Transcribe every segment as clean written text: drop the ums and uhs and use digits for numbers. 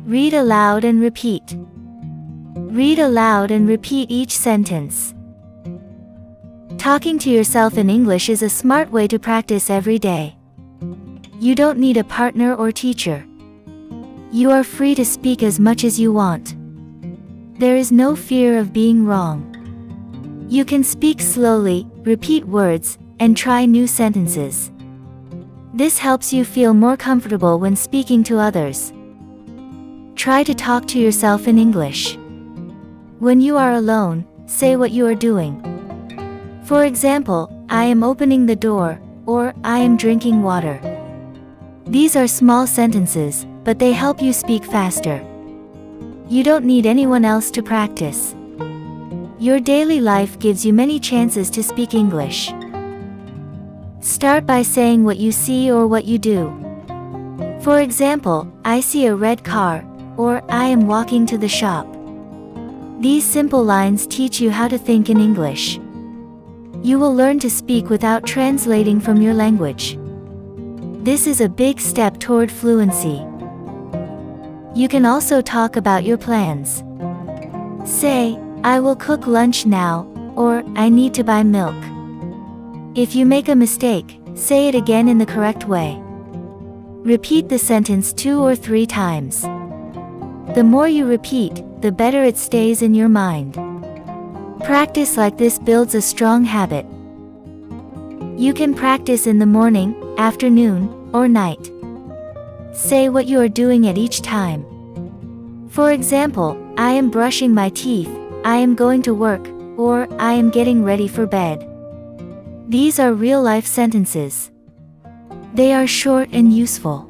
Read aloud and repeat. Read aloud and repeat each sentence. Talking to yourself in English is a smart way to practice every day. You don't need a partner or teacher. You are free to speak as much as you want. There is no fear of being wrong. You can speak slowly, repeat words, and try new sentences. This helps you feel more comfortable when speaking to others. Try to talk to yourself in English. When you are alone, say what you are doing. For example, I am opening the door, or I am drinking water. These are small sentences, but they help you speak faster. You don't need anyone else to practice. Your daily life gives you many chances to speak English. Start by saying what you see or what you do. For example, I see a red car, or I am walking to the shop. These simple lines teach you how to think in English. You will learn to speak without translating from your language. This is a big step toward fluency. You can also talk about your plans. Say, I will cook lunch now, or I need to buy milk. If you make a mistake, say it again in the correct way. Repeat the sentence 2 or 3 times. The more you repeat, the better it stays in your mind. Practice like this builds a strong habit. You can practice in the morning, afternoon, or night. Say what you are doing at each time. For example, I am brushing my teeth, I am going to work, or I am getting ready for bed. These are real-life sentences. They are short and useful.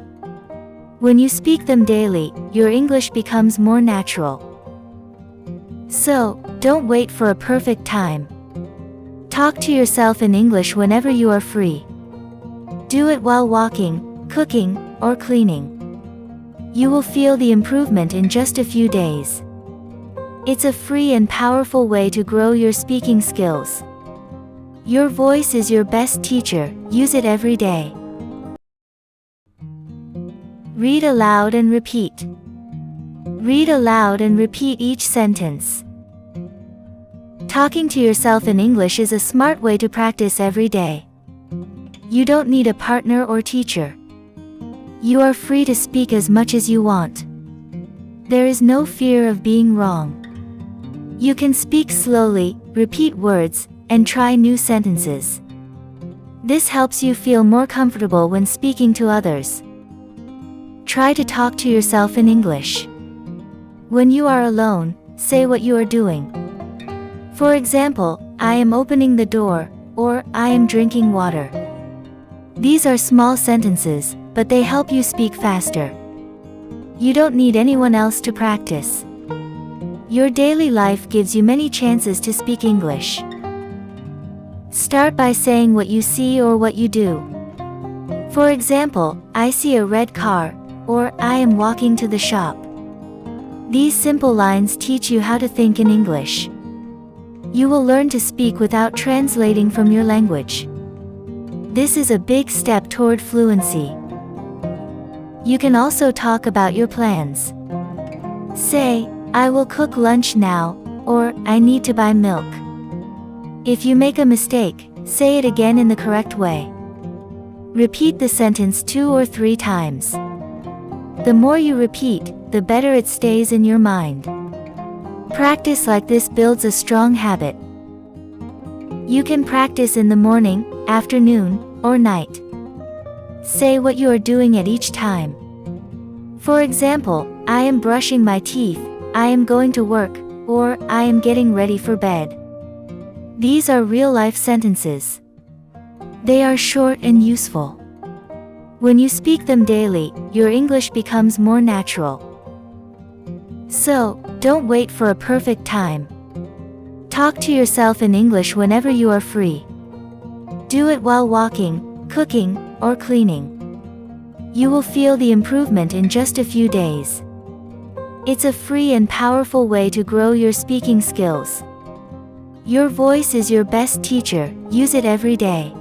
When you speak them daily, your English becomes more natural. So, don't wait for a perfect time. Talk to yourself in English whenever you are free. Do it while walking, cooking, or cleaning. You will feel the improvement in just a few days. It's a free and powerful way to grow your speaking skills. Your voice is your best teacher, use it every day. Read aloud and repeat. Read aloud and repeat each sentence. Talking to yourself in English is a smart way to practice every day. You don't need a partner or teacher. You are free to speak as much as you want. There is no fear of being wrong. You can speak slowly, repeat words, and try new sentences. This helps you feel more comfortable when speaking to others. Try to talk to yourself in English. When you are alone, say what you are doing. For example, I am opening the door, or I am drinking water. These are small sentences, but they help you speak faster. You don't need anyone else to practice. Your daily life gives you many chances to speak English. Start by saying what you see or what you do. For example, I see a red car, or I am walking to the shop. These simple lines teach you how to think in English. You will learn to speak without translating from your language. This is a big step toward fluency. You can also talk about your plans. Say, I will cook lunch now, or I need to buy milk. If you make a mistake, say it again in the correct way. Repeat the sentence 2 or 3 times. The more you repeat, the better it stays in your mind. Practice like this builds a strong habit. You can practice in the morning, afternoon, or night. Say what you are doing at each time. For example, I am brushing my teeth, I am going to work, or I am getting ready for bed. These are real-life sentences. They are short and useful. When you speak them daily, your English becomes more natural. So, don't wait for a perfect time. Talk to yourself in English whenever you are free. Do it while walking, cooking, or cleaning. You will feel the improvement in just a few days. It's a free and powerful way to grow your speaking skills. Your voice is your best teacher, use it every day.